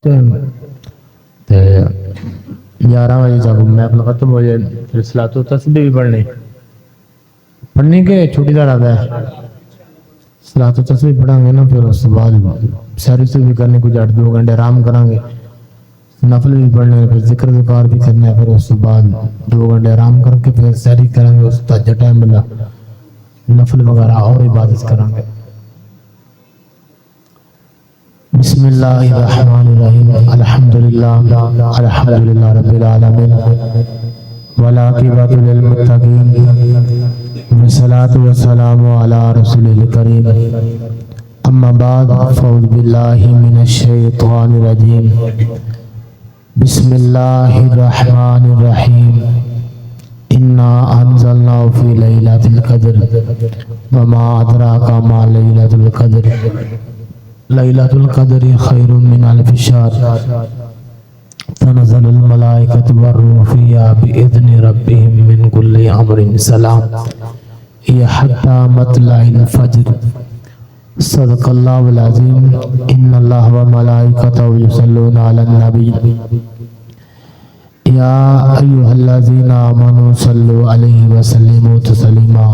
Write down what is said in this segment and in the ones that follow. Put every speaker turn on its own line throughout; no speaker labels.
11 بجے جب محفل ختم ہو جائے پھر صلاۃ و تسبیح بھی پڑھنے کے چھٹی کا ارادہ ہے. صلاۃ و تسبیح پڑھیں گے نا پھر اس کے بعد سیر سے بھی کرنے کچھ 8-2 گھنٹے آرام کریں گے, نفل بھی پڑھنے پھر ذکر ذکار بھی کرنا ہے, پھر اس کے بعد 2 گھنٹے آرام کر کے پھر سیری کریں گے, اس تہجد ٹائم ملا نفل وغیرہ اور عبادت کریں گے. بسم اللہ الرحمن الرحیم الحمدللہ رب العالمین والعاقبۃ للمتقین والصلاۃ والسلام علی رسول الکریم اما بعد فاعوذ باللہ من الشیطان الرجیم بسم اللہ الرحمن الرحیم انا انزلناه فی لیلۃ القدر وما ادراک ما لیلۃ القدر لیلۃ القدر خیر من الف شہر تنزل الملائکۃ والروح فیہا بإذن ربہم من کل امر سلام یہ حتی مطلع الفجر. صدق اللہ العظیم. ان اللہ وملائکتہ یصلون علی النبی یا ایھا الذین آمنوا صلوا علیہ وسلموا تسلیما.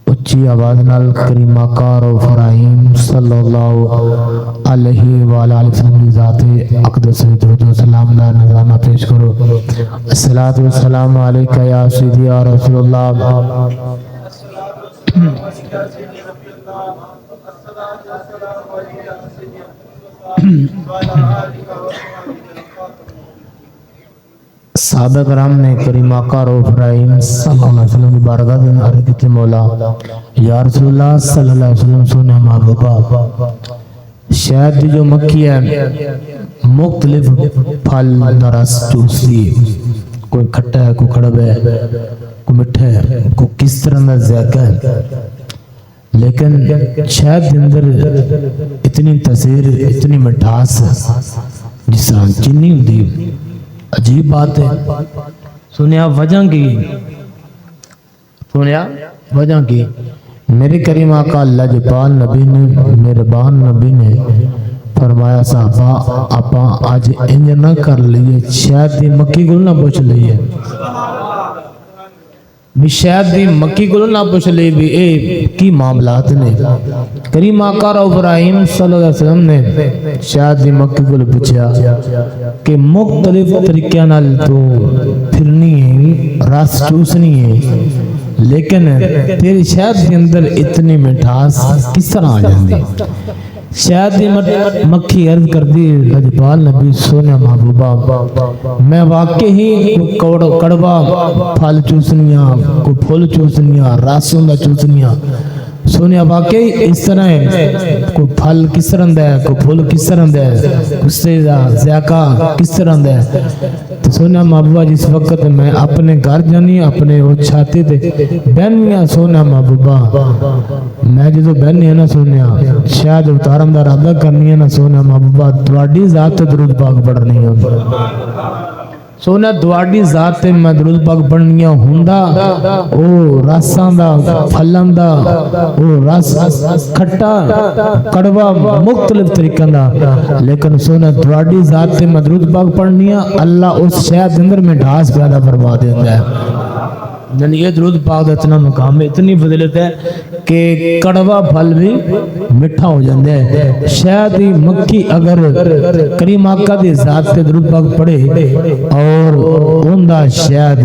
اچھی آواز نال کریمہ کار و فرائیم صلی اللہ علیہ وآلہ وسلم کی ذات اقدس درود و سلام دا نظرانہ پیش کرو. الصلاۃ والسلام علیکہ یا سیدی یا رسول اللہ. صحابہ کرام نے کریم آقا رؤوف رحیم صلی اللہ علیہ وسلم کی بارگاہ میں عرض کی تھی, مولا یا رسول اللہ صلی اللہ علیہ وسلم سونے محبوبہ شہد جو مکھی ہے مختلف پھل رس چوسی, کوئی کھٹا ہے, کوئی کڑوا ہے, کوئی میٹھا ہے, کوئی کس طرح کا ذائقہ ہے, لیکن شہد کے اندر اتنی تاثیر اتنی مٹھاس جس طرح چینی ہوتی, عجیب بات ہے. سنیا وجہ کی میرے کریم آقا لجپال نبی نے مہربان نبی نے فرمایا صحابہ آپا آج انج نہ کر لیے شاید دی مکی کو نہ پوچھ لیے بھی شاید دی مکی کو نہ پوچھ لیے بھی اے کی معاملات نے. کریم آقا رؤوف رحیم صلی اللہ علیہ وسلم نے شاید دی مکی کو پوچھا کہ مختلف طریقے نال تو پھرنی ہے, رس چوسنی ہے, لیکن تیری شاید کے اندر اتنی مٹھاس کس طرح آ جاندی؟ شاید دی مکھی عرض کر دی لجپال نبی سونے محبوبہ میں واقعی کڑوا پھل چوسنیاں, کو پھول چوسنیاں, راسوں دا چوسنیاں. سونے واقعی اس طرح ہے, کوئی پھل کس طرح ہے, کوئی پھول کس طرح ہے, اس سے ذائقہ کس طرح ہے. تو سونا محبوبہ جس وقت میں اپنے گھر جانی اپنے وہ چھاتی دے بہنیاں سونا محبوبہ میں جدو بہنی ہے نا سونیا شاید اتارم دا ارادہ کرنی ہے نا سونا محبوبہ تواڈی ذات درود پاک پڑھنی ہے. سونا تواڈی ذات تے میں درود پاک پڑھنی ہوندا او رساں دا پھلاں دا او رس کھٹا کڑوا مختلف طریقاں دا, لیکن سونا تواڈی ذات تے میں درود پاک پڑھنی اللہ اس شے دے اندر مٹھاس پیدا فرما دیندا ہے. یعنی یہ درود پاک دا اتنا مقام ہے, اتنی فضیلت ہے کہ کڑوا پھل بھی میٹھا ہو جاندے ہے. شاید ہی مکھی اگر کریم آقا دی ذات تے درود پاک پڑھے اور ان دا شاید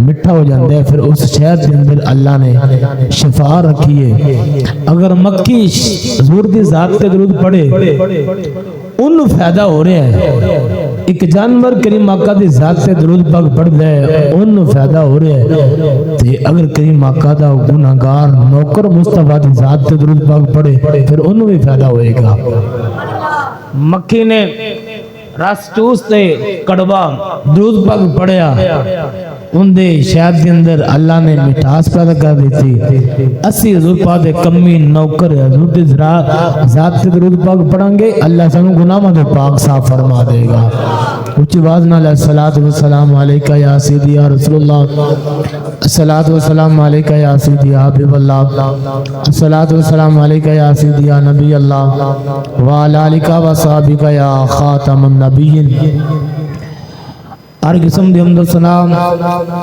میٹھا ہو جاندے ہے, پھر اس شاید کے اندر اللہ نے شفا رکھی ہے. اگر مکھی حضور دی ذات تے درود پڑھے ان فائدہ ہو رہا ہے, ایک جانور کریم آقا دی ذات سے درود پاک پڑھ دے ان فائدہ ہو رہا ہے. اگر کریم آقا دا گناہگار نوکر مصطفیٰ دی ذات سے درود پاک پڑھے پھر انہوں بھی فائدہ ہوئے گا. مکھی نے رس چوس تے کڑوا درود پاک پڑھیا ان دے شہد کے اندر اللہ نے مٹھاس پیدا کر دیتی. اسی حضور پاک دے کمی نوکر حضور دی ذات سے درود پاک پڑھیں گے اللہ سانو گناہاں تو پاک صاف فرما دے گا. اونچی آواز نال الصلاۃ والسلام علیکہ یا سیدی یا رسول اللہ، الصلاۃ والسلام علیکہ یا سیدی یا حبیب اللہ، الصلاۃ والسلام علیکہ یا سیدی یا نبی اللہ وعلی آلک و صحابک یا خاتم النبیین. ہر قسم دی حمد و ثنا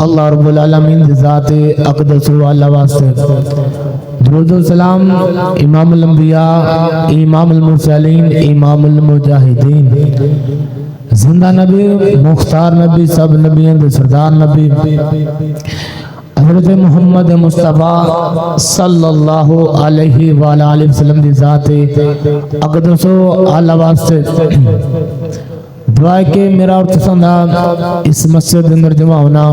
اللہ رب العالمین دی ذات اقدس و اللہ واسطے. درود و سلام امام الانبیاء، امام المرسلین، امام المجاہدین، زندہ نبی، مختار نبی، سب نبیوں دے سردار نبی حضرت محمد مصطفیٰ صلی اللہ علیہ وآلہ وسلم دی ذات اقدس و اعلیٰ واسطے دعا ہے کہ میرا اور تسندہ اس مسجد اندر جمع ہونا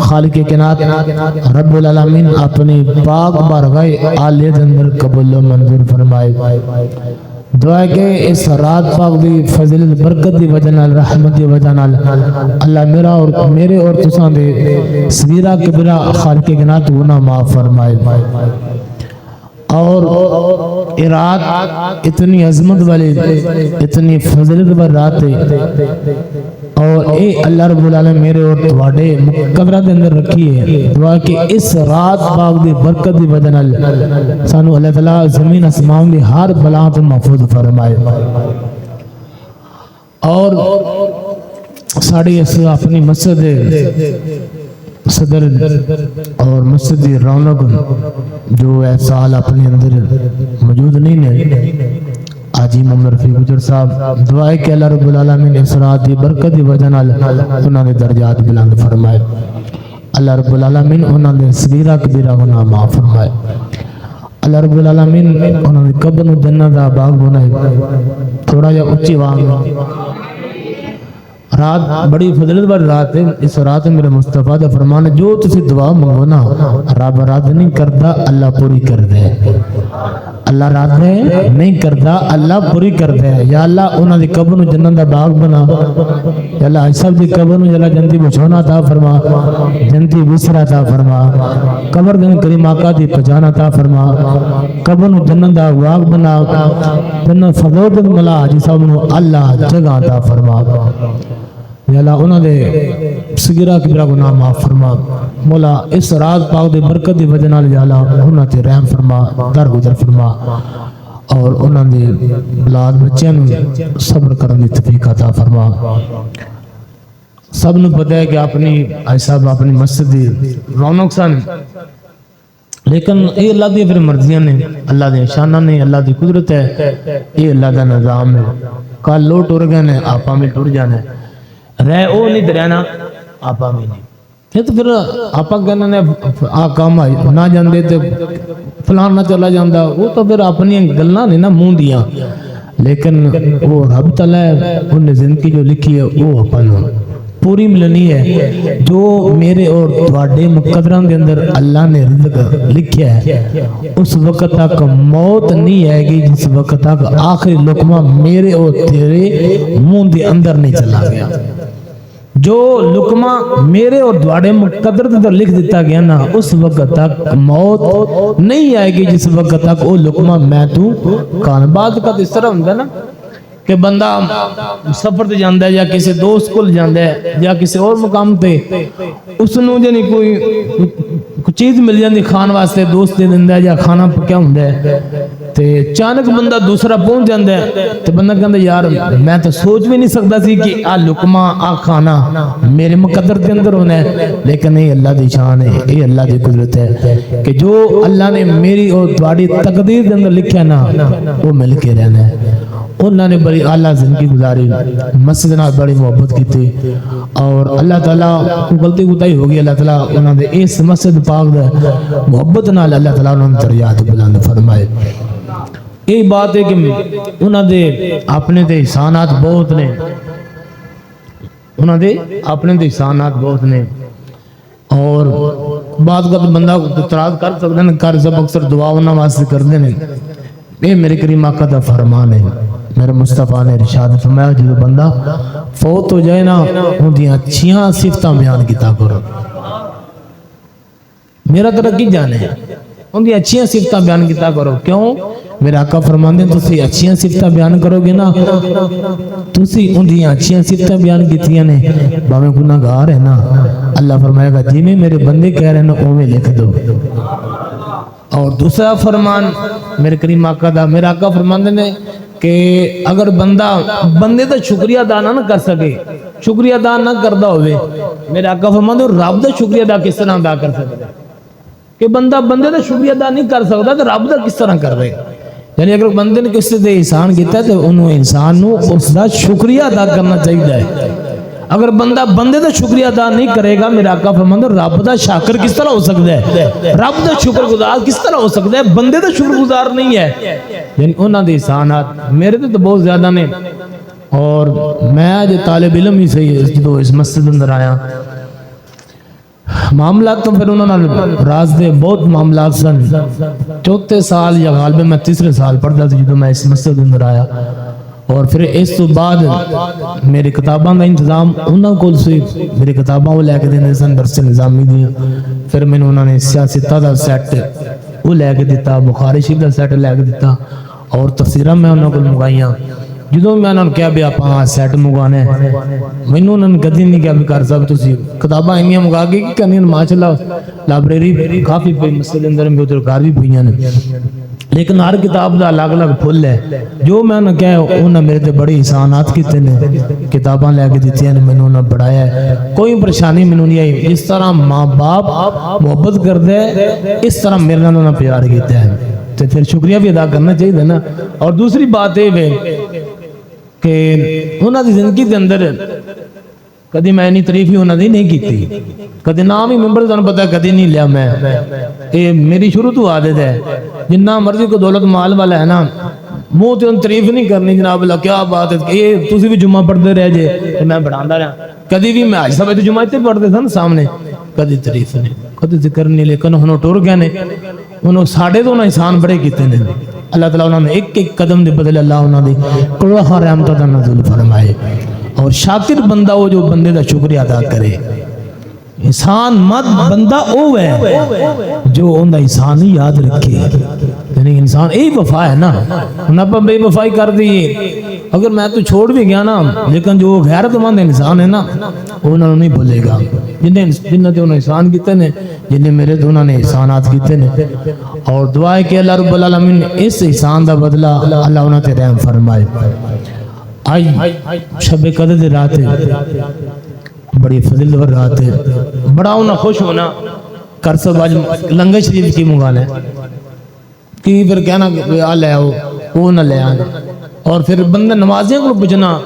خالق کائنات رب العالمین اپنی پاک بارگاہ عالیہ اندر قبول و منظور فرمائے. دعا ہے کہ اس رات پاک دی فضیلت برکت دی وجہ نال رحمت دی وجہ نال اللہ میرے اور تساں دے صغیرہ کبیرہ خالق کائنات گناہ معاف فرمائے. اور یہ رات اتنی عظمت والی، اتنی فضیلت والی رات ہے، اور اے اللہ رب العالمین میرے اور تواڈے قبرہ دے اندر رکھی ہے. دعا کہ اس رات پاک دی برکت دی وجہ نال سانو اللہ تعالی زمین آسمان دی ہر بلا تو محفوظ فرمائے. اور ساڑی اس اپنی مسجد صدر اور مسجد رونق جو ہے سال اپنے اندر موجود نہیں ہے آجی محمد رفیع گجر صاحب، دعا ہے کہ اللہ رب العالمین اس رات دی برکت دی وجہ نال انہاں دے درجات بلند فرمائے. اللہ رب العالمین انہاں دے صغیرہ کبیرہ گناہ معاف فرمائے. اللہ رب العالمین انہاں دے قبر نو جنت دا باغ بنائے. تھوڑا جا اونچی آواز. رات بڑی فضیلت والی رات ہے. اس رات میرے مصطفیٰ دا فرمان ہے جو تسی دعا منگو نا رب رد نہیں کردا اللہ پوری کر دے. اللہ رد نہیں کردا اللہ پوری کر دے. یا اللہ انہاں دی قبر نو جنت دا باغ بنا. یا اللہ سب دی قبر نو جلا جنتی بچھونا عطا فرما، جنتی بستر عطا فرما، قبر دے کریم آقا دی پہچان عطا فرما، قبر نو جنت دا باغ بنا. جنت فضل ملا حاجی صاحب نو اللہ جگہ عطا فرما. یا اللہ انہاں دے صغیرہ کبیرہ گناہ معاف فرما. مولا اس رات پاک دے برکت دی وجہ نال یا اللہ انہاں تے رحم فرما، درگزر فرما، اور انہاں دے اولاد بچیاں نوں صبر کرن دی توفیق عطا فرما. سب نوں پتہ ہے کہ اپنی صاحب اپنی مسجد دی رونق سن، لیکن یہ اللہ دی پھر مرضیاں نے، اللہ دے شانہ نے، اللہ دی قدرت ہے، یہ اللہ دا نظام ہے. کل لوگ ٹر گئے نے آپا میں ٹر جانے، رہ او نہیں درہنا آپا میں نہیں. یہ تو پھر آپا کہنے نے کام آئی نہ جاندے تے فلان نہ چلا جاندہ، وہ تو پھر اپنی گلنا نہیں نہ منہ دیا. لیکن وہ رب تعالیٰ انہیں زندگی جو لکھی ہے وہ اپن پوری ملنی ہے. جو میرے اور تواڈے مقدران دے اندر اللہ نے رزق لکھیا ہے اس وقت تک موت نہیں آئے گی جس وقت تک آخری لقمہ میرے اور تیرے منہ دے اندر نہیں چلا گیا. جو لقمہ میرے اور تواڈے مقدر دے اندر لکھ دیتا گیا نا اس وقت تک موت نہیں آئے گی جس وقت تک وہ لقمہ میں تو کان. بعد کا اس طرح ہوتا ہے نا کہ بندہ سفر تے جاندا ہے یا کسی دوست کول جاندا ہے یا کسی اور مقام تے اس نوں جنی کوئی چیز مل جاندی کھان واسطے دوست دے دیندا ہے یا کھانا پکیا ہوندا ہے تے اچانک بندہ دوسرا پہنچ جاندا ہے تے بندہ کہندا یار میں تو سوچ بھی نہیں سکدا سی کہ آ لقمہ آ کھانا میرے مقدر دے اندر ہونا ہے. لیکن یہ اللہ دی شان ہے، یہ اللہ دی قدرت ہے کہ جو اللہ نے میری اور تواڈی تقدیر دے اندر لکھیا نا وہ مل کے رہنا ہے. انہوں نے بڑی اعلیٰ زندگی گزاری، مسجد نال بڑی محبت کی تھی، اور اللہ تعالیٰ کو غلطی کوتاہی ہوگی اللہ تعالیٰ انہوں نے اس مسجد پاک دے محبت نال اللہ تعالیٰ انہوں نے درجات بلند فرمائے. یہی بات ہے کہ انہوں نے اپنے تے احسانات بہت نے، انہوں نے اپنے تے احسانات بہت نے. اور بعد کا بندہ اعتراض کر سکتے ہیں، کر سب اکثر دعا انہوں واسطے کرتے ہیں. یہ میرے کریم آقا دا فرمان ہے، میرے مصطفیٰ نے ارشاد فرمایا جو بندہ فوت ہو جائے نا ان دی اچھیاں صفتاں بیان کیتا کرو. میرا ترقی جانے ہے ان کی اچھیاں صفتاں بیان کیتا کرو. کیوں؟ میرے آقا فرماندے ہیں تسی اچھیاں صفتاں بیان کرو گے نا تسی ان دی اچھیاں صفتاں بیان کیتیاں نے باویں گناہگار ہے نا اللہ فرمائے گا جی میں میرے بندے کہہ رہے ہیں اوویں لکھ دو. اور دوسرا فرمان میرے کریم آقا دا میرے آقا فرماندے نے کہ اگر بندے دا شکریہ ادا نہ کر سکے شکریہ ادا نہ کردا ہوئے میرے آقا فرماندے رب دا شکریہ ادا کس طرح ادا کر سکتا ہے کہ بندہ بندے دا شکریہ ادا نہیں کر سکتا تو رب دا کس طرح کر رہے. یعنی اگر بندے نے کسی تے احسان کیتا ہے تو انہوں انسان نو اس دا شکریہ ادا کرنا چاہیے ہے. اگر بندہ بندے دا شکریہ ادا نہیں کرے گا میرا آقا فرماندے رب دا شاکر کس طرح ہو سکتا ہے رب دا شکر گزار کس طرح ہو سکتا ہے بندے دا شکر گزار نہیں ہے. یعنی انہاں دے احسانات میرے تے تو بہت زیادہ نے. اور میں آج طالب علم ہی صحیح جدو اس مسجد اندر آیا معاملات تو پھر انہوں نے راز دے بہت معاملات سن. چوتھے سال یا غالباً میں تیسرے سال پڑھتا تھا جدو میں اس مسجد اندر آیا. اور پھر اس تو بعد میری کتاباں کا انتظام انہوں کو سے میری کتاباں وہ لے کے دینے سن درس نظامی دیا. پھر میں انہوں نے سیاستہ دا سیٹ وہ لے کے دیتا بخاری شریف دا سیٹ لے کے دیتا اور تفسیرہ میں انہوں کو منگائیاں. جدوں میں انہوں نے کہا بھی آپ سیٹ منگانے میں انہوں نے کدی نہیں کہا بھی کر صاحب تسی کتاباں انیاں منگا کے کی کرنی ماشاءاللہ لائبریری کافی پئی مسجد اندر میں ادھر گھر بھی پئیاں نے لیکن ہر کتاب دا الگ الگ پھل ہے. جو میں نے کہا انہوں نے میرے تے بڑی احسانات کیتے نے کتاباں لے کے دیتیاں نے میں نے بڑھایا ہے. کوئی پریشانی میں نہیں آئی. جس طرح ماں باپ محبت کرتے ہیں اس طرح میرے نال انہوں نے پیار کیتا ہے تو پھر شکریہ بھی ادا کرنا چاہیے نا. اور دوسری بات یہ ہے کہ انہوں نے زندگی کے اندر کدی میں نہیں تعریف ہی انہوں نے نہیں کیتی کدی نام ہی ممبر تمہیں پتا کدی نہیں لیا میں. یہ میری شروع تو عادت ہے جنہ مرضی کو دولت مال والا ہے نا منہ تے تعریف نہیں کرنی جناب اللہ کیا بات ہے یہ تسی بھی جمعہ پڑھتے رہ جے تو میں پڑھاندا رہا. کدی بھی میں آج سب جمعہ تے پڑھتے تھا نا سامنے کدی تعریف نہیں کدی ذکر نہیں. لیکن انہوں ٹر گئے نے انہوں ساڑھے تو انہوں احسان بڑے کیتے نے. اللہ تعالیٰ انہوں نے ایک ایک قدم دے بدلے اللہ انہوں نے کروڑا رحمتہ دا نزول فرمائے. اور شاکر بندہ وہ جو بندے دا شکریہ ادا کرے. انسان مت بندہ او ہے جو ان دا انسان ہی یاد رکھے. یعنی انسان یہی وفا ہے نا انہاں پہ بے وفائی کر دیئے اگر میں تو چھوڑ بھی گیا نا لیکن جو غیرت مند انسان ہے نا انہوں نے نہیں بھولے گا. جنہیں انہوں نے احسان کیتے نے جنہیں میرے تو انہوں نے احسانات کیتے نے. اور دعا ہے کہ اللہ رب العالمین اس احسان دا بدلہ اللہ انہوں نے رحم فرمائے. آج شب قدر دے رات ہے بڑی فضل اور رات ہے بڑا انہیں خوش ہونا کر سب آج لنگر شریف کی منگانا ہے کہ پھر کہنا کہ آ لے آؤ وہ نہ لے آنے. اور پھر بندہ نمازیں کو پوچھنا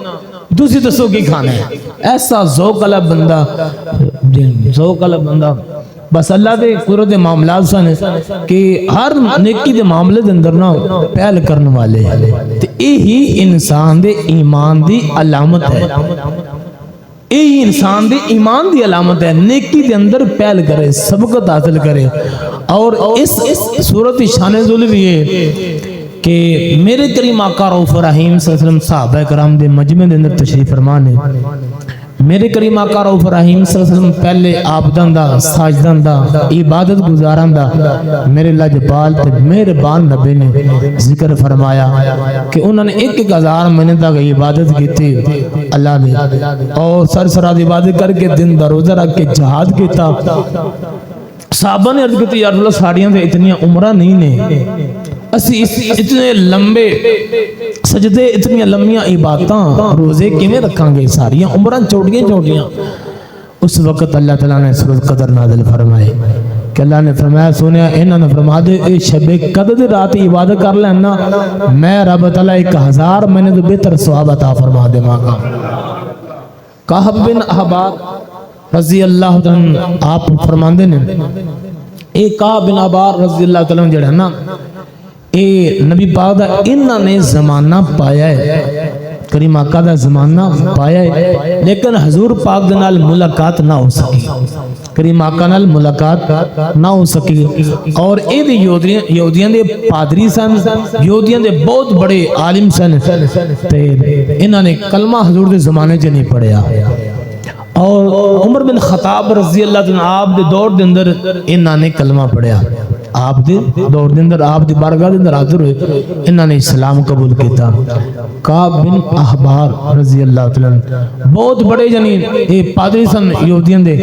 دوسری دسو کی کھانا ہے. ایسا ذوق والا بندہ ذوق والا بندہ بس اللہ دے قدرت معاملات سن کہ ہر نیکی دے معاملے دے اندر نا پہل کرنے والے تے یہی انسان دے ایمان دی علامت ہے. یہی انسان دے ایمان دی علامت ہے نیکی دے اندر پہل کرے سبقت حاصل کرے. اور اس صورت شان نزول بھی ہے کہ میرے کریم آقا رؤوف رحیم صلی اللہ علیہ وسلم صحابہ کرام دے مجمع دے اندر تشریف فرما نے. میرے کریم آقا رؤوف رحیم صلی اللہ علیہ وسلم پہلے عابدان دا ساجدان دا عبادت گزاران دا میرے لاجپال تے مہربان نبی نے ذکر فرمایا کہ انہوں نے 1000 مہینے تک عبادت کی تھی اللہ نے اور سرسراد عبادت کر کے دن دا روزہ رکھ کے جہاد کیتا. صحابہ نے عرض کی یا رسول اللہ ساڑیاں سے اتنی عمرہ نہیں نے اسی اتنے لمبے سجدے اتنی لمبیاں عبادتاں روزے کیویں رکھاں گے ساریاں عمرہ چوٹیاں. اس وقت اللہ تعالیٰ نے سورۃ قدر نازل فرمائے کہ اللہ نے فرمایا سونیا انہوں نے فرما دے اے شب قدر رات عبادت کر لینا میں رب تعالیٰ 1000 مہینے تو بہتر ثواب عطا فرما دے ماں کا. کعب بن احبار رضی اللہ تعالیٰ آپ فرماندے نے اے کعب بن احبار رضی اللہ تعالیٰ جڑا نا اے نبی پاک دا انہاں نے زمانہ پایا ہے کریم آقا دا زمانہ پایا ہے لیکن حضور پاک دے نال ملاقات نہ ہو سکی. کریم آقا نال ملاقات نہ ہو سکی. اور اے دے یہودیاں دے پادری سن یہودیاں دے بہت بڑے عالم سن تے انہاں نے کلمہ حضور دے زمانے چ نہیں پڑھیا. اور عمر بن خطاب رضی اللہ عنہ آپ دے دور دے اندر انہاں نے کلمہ پڑھیا، آپ دے دور دے اندر آپ دی بارگاہ دے اندر حاضر ہوئے، انہاں نے اسلام قبول کیتا۔ کعب بن احبار رضی اللہ تعالی عنہ بہت بڑے یعنی یہ پادری سن یہودیاں دے،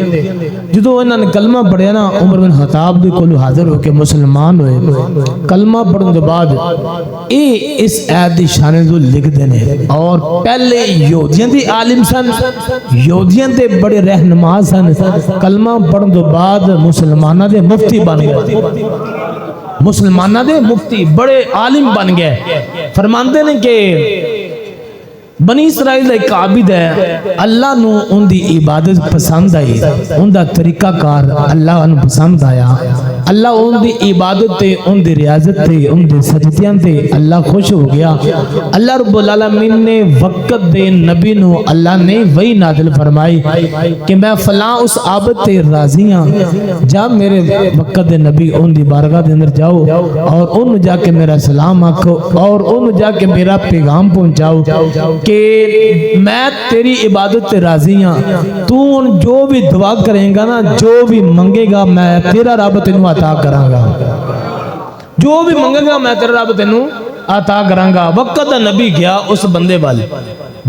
جدوں انہاں نے کلمہ پڑھیا نا عمر بن خطاب دے کول حاضر ہو کے مسلمان ہوئے۔ کلمہ پڑھن دے بعد اس آیت دی شان نزول لکھ دینے، اور پہلے یہودیاں دے عالم سن، یہودیاں دے بڑے رہنما سن، کلمہ پڑھن دے بعد مسلمانہ دے مفتی بن گئے، مسلمانہ دے مفتی بڑے عالم بن گئے۔ فرماندے نے کہ بنی اسرائیل ایک عابد ہے، اللہ نو ان دی عبادت پسند آئی، ان دا طریقہ کار اللہ انو پسند آیا، اللہ ان دی عبادت تے ان دی ریاضت تے ان دی سجدیاں تے اللہ خوش ہو گیا۔ اللہ رب العالمین نے وقت دے نبی نو اللہ نے وہی نازل فرمائی کہ میں فلاں اس عابد تے راضی ہاں، جب میرے وقت دے نبی ان دی بارگاہ دے اندر جاؤ اور ان جا کے میرا سلام آکھو اور ان جا کے میرا پیغام پہنچاؤ کہ میں تیری عبادت تے راضی ہاں، تو جو بھی دعا کریں گا نا، جو بھی منگے گا میں تیرا رب تینوں عطا کراں گا، جو بھی منگے گا میں تیرا رب تینوں عطا کراں گا۔ وقت دا نبی گیا اس بندے وال،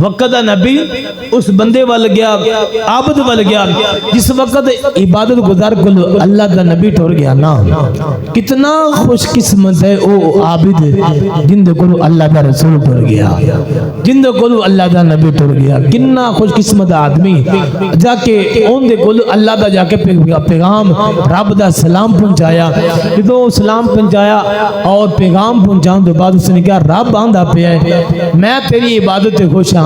وقت دا نبی اس بندے وال گیا، عابد وال گیا، جس وقت عبادت گزار کل اللہ دا نبی ٹور گیا نا، کتنا خوش قسمت ہے او عابد جن دے کولو اللہ دا رسول ٹور گیا، جن دے کولو اللہ دا نبی ٹور گیا، کتنا خوش قسمت آدمی جا کے ان دے کولو اللہ دا جا کے پیغام رب دا سلام پہنچایا۔ جدو سلام پہنچایا اور پیغام پہنچاؤں دے بعد اس نے کہا رب آندہ پہ ہے، میں تیری عبادت تے خوش ہاں،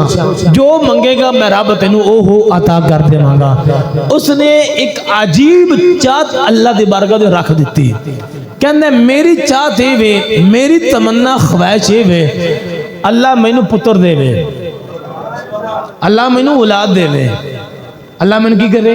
جو منگے گا میں رب تینوں او ہو عطا کر دے مانگا۔ اس نے ایک عجیب چاہت اللہ دی بارگاہ دے رکھ دیتی، کہنے میری چاہت ہے وے، میری تمنا خواہش ہے وے، اللہ مینوں پتر دے وے، اللہ مینوں اولاد دے وے، اللہ مینوں کی کرے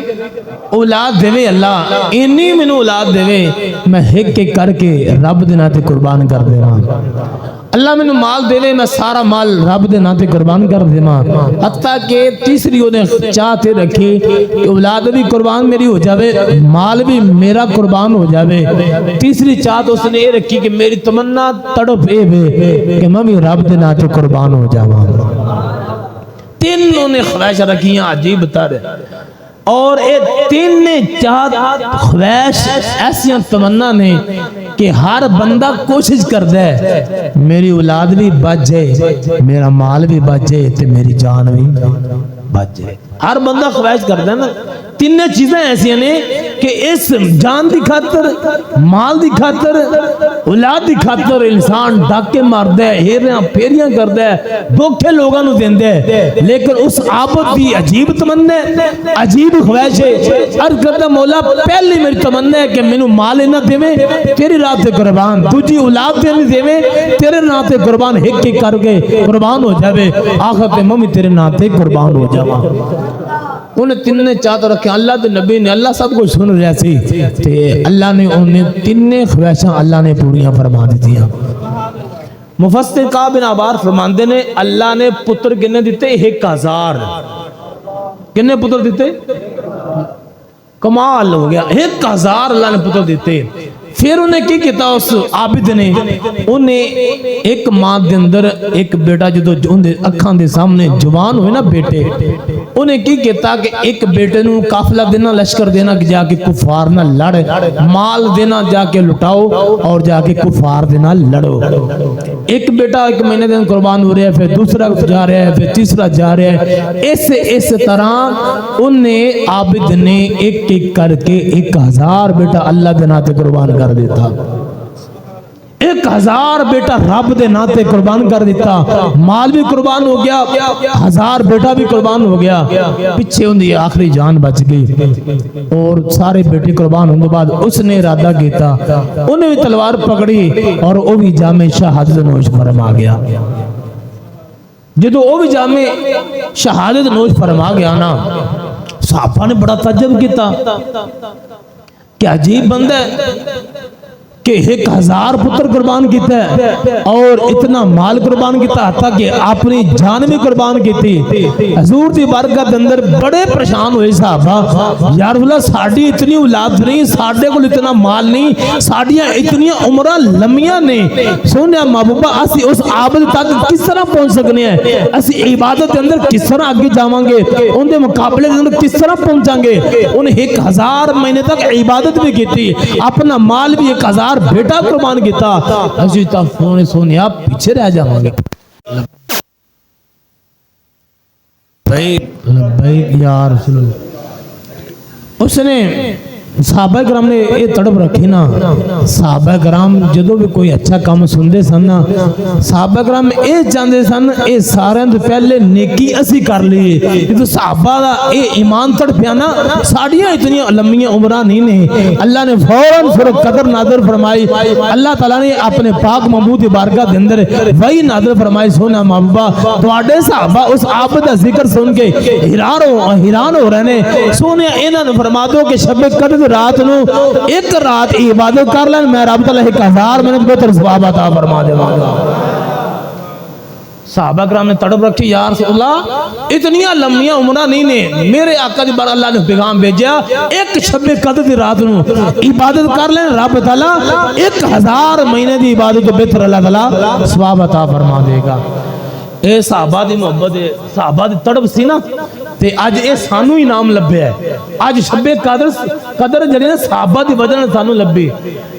اولاد دے وے، اللہ اینی مینوں اولاد دے وے، میں ہک کے کر کے رب دے ناتے قربان کر دے رہا، اللہ میں مال دے لے میں سارا مال رب دے ناتے قربان کر دے ماں، حتیٰ کہ تیسری انہیں چاہتے رکھی کہ اولاد بھی قربان میری ہو جاوے، مال بھی میرا قربان ہو جاوے۔ تیسری چاہت اس نے یہ رکھی کہ میری تمنا تڑپ اے بے کہ میں بھی رب دے ناتے قربان ہو جاواں۔ تینوں نے خواہش رکھی ہیں عجیب تر، اور اے تین نے چاہت خواہش ایسیاں تمنا نے کہ ہر بندہ کوشش کر دے میری اولاد بھی بچ جائے، میرا مال بھی بچ جائے تے میری جان بھی بچ جائے، ہر بندہ خواہش کر دے نا۔ تین چیزیں ایسی ہیں کہ اس جان دی خاطر، مال دی خاطر، اولاد دی خاطر انسان ڈاکے مار دے، ہیریاں پھیریاں کر دے، دھوکے لوگاں نو دین دے، لیکن اس عابد دی عجیب تمنا ہے، عجیب خواہش ہے، عرض کرتا مولا پہلی میری تمنا ہے کہ مینوں مال نہ دیویں تیری راہ تے قربان، دوجی اولاد تے نہیں دیویں تیرے راہ تے قربان، ہک ہک کر کے قربان ہو جاوے، آخر تے میں تیرے راہ تے قربان ہو جاواں۔ انہیں تین نے چاہت رکھے، اللہ دے نبی نے، اللہ سب کو سن رہا سی تے اللہ نے انہیں تین خواہشاں اللہ نے پوریاں فرما دی دیا۔ مفسر کعب بن احبار فرماندے نے اللہ نے پتر کنے دیتے 1000، کنے پتر دیتے؟ کمال ہو گیا، 1000 اللہ نے پتر دیتے۔ پھر انہیں کی کہتا اس عابد نے، انہیں ایک ماں دے اندر ایک بیٹا جدو اکھان دے سامنے جوان ہوئے نا بیٹے، انہیں کی کہتا کہ ایک بیٹے نو قافلہ دینا، لشکر دینا کہ جا کے کفار نہ لڑ، مال دینا جا کے لٹاؤ اور جا کے کفار دینا لڑو۔ ایک بیٹا ایک مہینے دن قربان ہو رہا ہے، پھر دوسرا جا رہا ہے، پھر تیسرا جا رہا ہے، اس طرح انہیں عابد نے ایک ایک کر کے 1000 بیٹا اللہ دے ناتے قربان کر دیتا، 1000 بیٹا رب دے ناتے قربان کر دیتا، مال بھی قربان ہو گیا، 1000 بیٹا بھی قربان ہو گیا، پیچھے ان دی آخری جان بچ گئی، اور سارے بیٹے قربان ہونے بعد اس نے ارادہ کیتا، انہیں بھی تلوار پکڑی اور وہ بھی جامع شہادت نوش فرما گیا۔ جدو وہ بھی جامع شہادت نوش فرما گیا نا، صحابہ نے بڑا تعجب کیتا کہ عجیب بندہ ہے، کہ 1000 پتر قربان کیتا ہے اور اتنا مال قربان کیتا حتیٰ کہ اپنی جان بھی قربان کیتی. حضور دی برکت اندر بڑے پریشان ہوئے صحابہ، یا رسول اللہ ساڈی اتنی اولاد نہیں، ساڈے کول اتنا مال نہیں، ساڈیاں اتنی عمرہ لمیاں نہیں، سونے محبوبہ اسی اس عابد تک کس طرح پہنچ سکنے ہیں، اسی عبادت کے اندر کس طرح آگے جاواں گے، ان دے مقابلے کے اندر کس طرح پہنچاں گے. انہیں 1000 مہینے تک عبادت بھی کیتی، اپنا مال بھی 1000 بیٹا قربان کیتا. اسی طرح سونے آپ پیچھے رہ جاواں گے. لبیک یا رسول اللہ. اس نے صحابہ کرام نے یہ تڑپ رکھی نا. صحابہ کرام جدو بھی کوئی اچھا کام سندے سن نا، صحابہ کرام یہ چاہتے سن اے سارے تو پہلے نیکی اسی کر لیے. تو صحابہ دا اے ایمان تڑپیا نا، ساڑیاں اتنی لمبیاں عمرہ نہیں نے. اللہ نے فوراً سورۃ قدر نازل فرمائی. اللہ تعالیٰ نے اپنے پاک محبوب دی بارگاہ دے اندر وہی نازل فرمائی. سونا محبوبہ تواڈے صحابہ اس عابد دا ذکر سن کے حیران ہو رہے نے. سونے انہاں نے فرما دو کہ شب قدر رات نو ایک رات عبادت کر لین، میں رب تعالیٰ 1000 منٹ بہتر ثواب عطا فرما دے گا. صحابہ کرام نے تڑپ رکھی، یا رسول اللہ اتنیاں لمبیاں عمرہ نہیں نے، میرے آقا دی بار اللہ نے پیغام بھیجا ایک شب قدر دی رات نو عبادت کر لین، رب تعالیٰ 1000 مہینے دی عبادت بہتر اللہ تعالیٰ ثواب عطا فرما دے گا. اے صحابہ دی محبت، صحابہ دی تڑپ سی نا، تے آج اے سانو انعام لبے ہے. آج شب قدر جڑی نا صحابہ دی وجہ نے سانو لبی.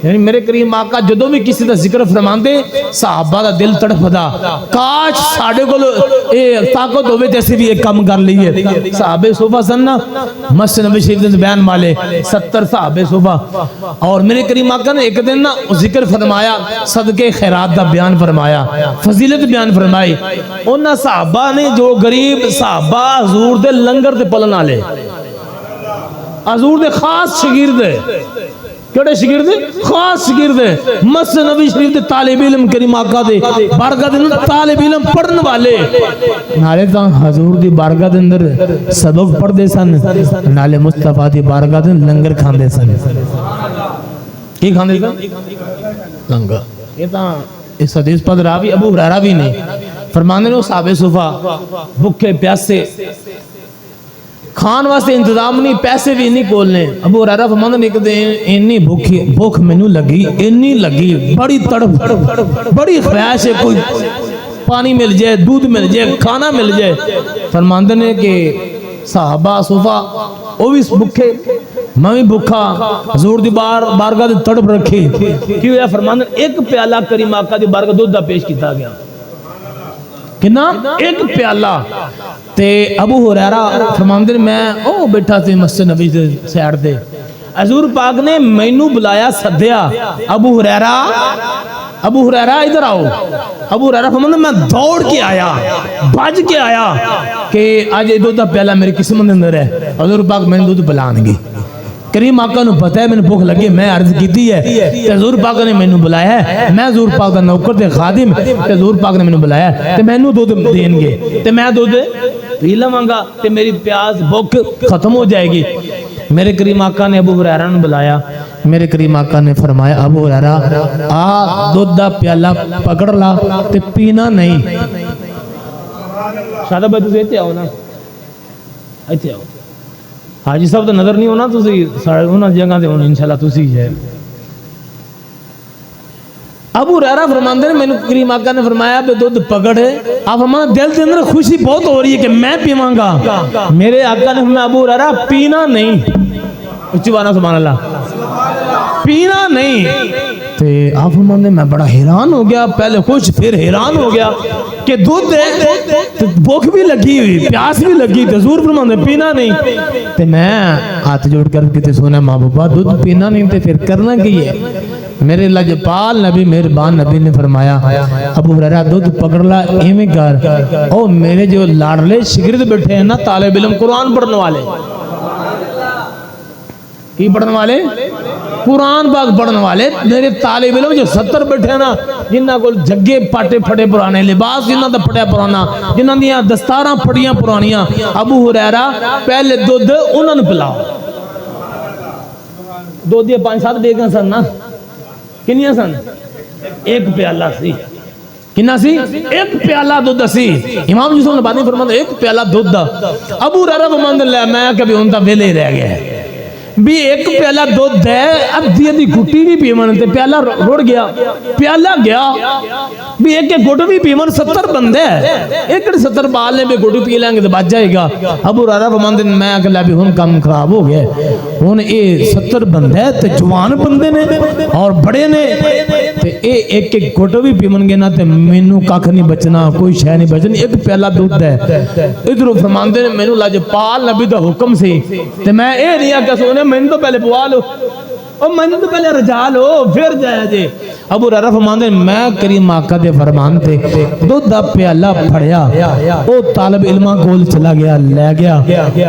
یعنی میرے کریم آقا جدوں بھی کسی دا ذکر فرماندے صحابہ دا دل تڑپدا، کاش ساڈے کول اے طاقت ہوے تے اسی بھی ایک کام کر لئیے. صحابہ صوفہ سن نا، مسجد نبوی شریف دے بیان والے 70 صحابہ صوفہ. اور میرے کریم آقا نے ایک دن نا ذکر فرمایا، صدقے خیرات دا بیان فرمایا، فضیلت بیان فرمائی. انہاں صحابہ نے جو غریب صحابہ حضور دے لنگر تے پلن والے، حضور دے خاص شاگرد، کیڑے شاگرد؟ خاص شاگرد، مسجد نبوی شریف دے طالب علم کریم آقا دے بارگاہ دے اندر طالب علم پڑھن والے، نالے تاں حضور دی بارگاہ دے اندر سبق پڑھ دے سن، نالے مصطفیٰ دی بارگاہ دے لنگر کھان دے سن. کی کھان دے سن؟ لنگر. یہ تاں اس حدیث پر راوی ابو ہریرہ بھی نے فرمانے نے صحابہ صوفہ بھوکے پیاسے، کھان واسطے انتظام نہیں، پیسے بھی نہیں کولنے. ابو ہریرہ فرمانے نے کہ انی بھوک مینوں لگی، انی لگی، بڑی تڑپ، بڑی خواہش ہے کوئی پانی مل جائے، دودھ مل جائے، کھانا مل جائے. فرماندے نے کہ صحابہ صوفہ وہ بھی بھوکے، میں بھی بھوکا، حضور دی بارگاہ دی تڑپ رکھی. کیوں ہے؟ فرماندے ایک پیالہ کریم آقا دی بارگاہ دودھ دا پیش کیتا گیا. کنا؟ ایک پیالہ. تے ابو ہریرہ فرماندے نے میں او بیٹھا تے مسجد نبی دے سائیڈ تے، حضور پاک نے مینوں بلایا، سدیا، ابو ہریرہ ادھر آؤ. ابو ہریرہ فرماندے میں دوڑ کے آیا، بھج کے آیا کہ آج دودھ دا پیالہ میری قسمت اندر ہے، حضور پاک میں دودھ پلان گے. کریم آقا نو پتہ ہے میں بھوک لگی، میں عرض کیتی ہے تے حضور پاک نے مینوں بلایا ہے، میں حضور پاک دا نوکر تے خادم تے حضور پاک نے مینوں بلایا ہے تے مینوں دودھ دین گے تے میں دودھ پی لواں گا تے میری پیاس بھوک ختم ہو جائے گی. میرے کریم آقا نے ابو ہریرہ نے بلایا. میرے کریم آقا نے فرمایا ابو ہریرہ آ دودھ دا پیالہ پکڑ لا تے پینا نہیں. شادہ بھائی تسی ایتھے آؤ نا، ایتھے آؤ. حاجی صاحب تو نظر نہیں ہونا، تسی انہاں جگہ تے انشاءاللہ تسی ہے. ابو ہریرہ فرماندے نے مینوں کریم آقا نے فرمایا بے دودھ پکڑ ہے. آپ فرمانا دل کے اندر خوشی بہت ہو رہی ہے کہ میں پیواں گا. میرے آقا نے فرمایا ابو ہریرہ پینا نہیں. اچھی بانا سبحان اللہ، پینا نہیں. تے آپ فرماندے میں بڑا حیران ہو گیا، پہلے خوش پھر حیران ہو گیا کہ دودھ ہے، بھوک بھی لگی ہوئی، پیاس بھی لگی، تے حضور فرماندے پینا نہیں. تے میں ہاتھ جوڑ کر کے سونا محبوبہ دودھ پینا نہیں تے پھر کرنا کی ہے؟ میرے لجپال نبی مہربان نبی نے فرمایا ابو ہریرہ دودھ پکڑ لا، ایویں کر. او میرے جو لاڈلے شاگرد بیٹھے ہیں نا طالب علم قرآن پڑھنے والے، کی پڑھنے والے؟ قرآن پاک پڑھنے والے میرے طالب علم جو 70 بیٹھے ہیں نا، جنہ کو جگے پاٹے پھڑے پرانے، لباس جنہ دا پھڑیا پرانا، جنہ دیاں دستاراں پھڑیاں پرانیاں، ابو ہریرہ پہلے دودھ انہوں نے پلاؤ. دودھ دیا 5-7 بیگاں سن نا، کنیاں سن؟ ایک پیالہ سی. کنا سی؟ ایک پیالہ دودھ سی. امام یوسف نبانی فرماتے ایک پیالہ دودھ. ابو ہریرہ فرماتے لے میں کبھی ان تا ویلے رہ گیا ہے بھی ایک پیالہ دودھ ہے اب دی گھٹی بھی پیمن تے پیالہ روڑ گیا پیالہ گیا بھی ایک گھٹ بھی پیمن 70 بندے ایک 70 بال نے بھی گھٹ پی لیں گے تو بچ جائے گا. ابو ہریرہ فرماتے میں اکلا بھی ہن کام خراب ہو گیا ہن اے 70 بندے تے جوان بندے نے اور بڑے نے تے اے ایک ایک گھٹ بھی پیمن گے نا تے مینوں کھ نہیں بچنا کوئی شے نہیں بچنی ایک پیالہ دودھ ہے. ادھر فرماندے نے مینوں لاجپال نبی دا حکم سی تے میں اے نہیں آکھیا سونے میں تو پہلے پوا لو اور میں تو پہلے رجا لو پھر جایا جے. ابو ہریرہ فرماندے میں کریم آقا دے فرمان تے دودھ دا پیالہ پھڑیا او طالب علماں کول چلا گیا لے گیا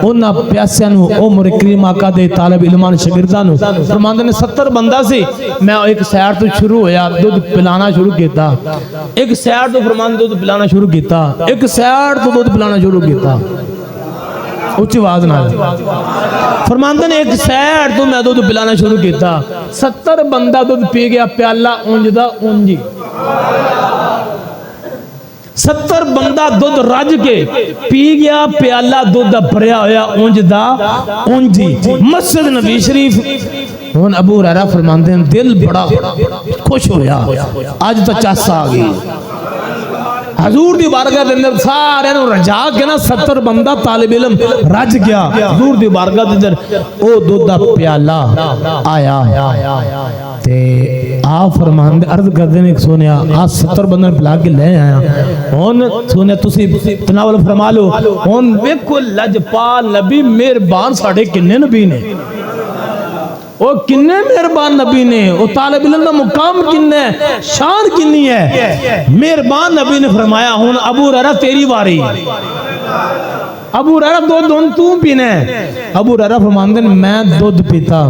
انہاں پیاسیاں نو او مر کریم آقا دے طالب علماں شاگرداں نو فرماندے نے 70 بندہ سی میں ایک سیر تو شروع ہویا دودھ پلانا شروع کیتا ایک سیر تو فرمان دودھ پلانا شروع کیتا ایک سیر تو دودھ پلانا شروع کیتا اچھی آواز نہ فرماندے نے ایک سیر تو میں دودھ پلانا شروع کیتا 70 بندہ دودھ پی گیا پیالہ اونج دا اونجی 70 بندہ دودھ رج کے پی گیا پیالہ دودھ دا بھریا ہویا اونج دا اونجی. مسجد نبی شریف ہن ابو ہریرہ فرماندے ہیں دل بڑا خوش ہویا آج تو چس آ گئی حضور دی بارگاہ دے اندر سارے نو رجا کے نا 70 بندہ طالب علم رج گیا حضور دی بارگاہ دے اندر او دودھ دا پیالہ آیا تے آپ فرماندے عرض کردے نے سونیا آج 70 بندہ پلا کے لے آیا ہن سونیا تسی تناول فرما لو ہن ویکھو لجپال نبی مہربان ساڈے کنے نبی نے وہ کنے مہربان نبی نے وہ طالب علم دا مقام کنے شان کنی ہے. مہربان نبی نے فرمایا ہون ابو ہریرہ تیری واری ابو ہریرہ دودھ تو پینے. ابو ہریرہ فرماندے میں دودھ پیتا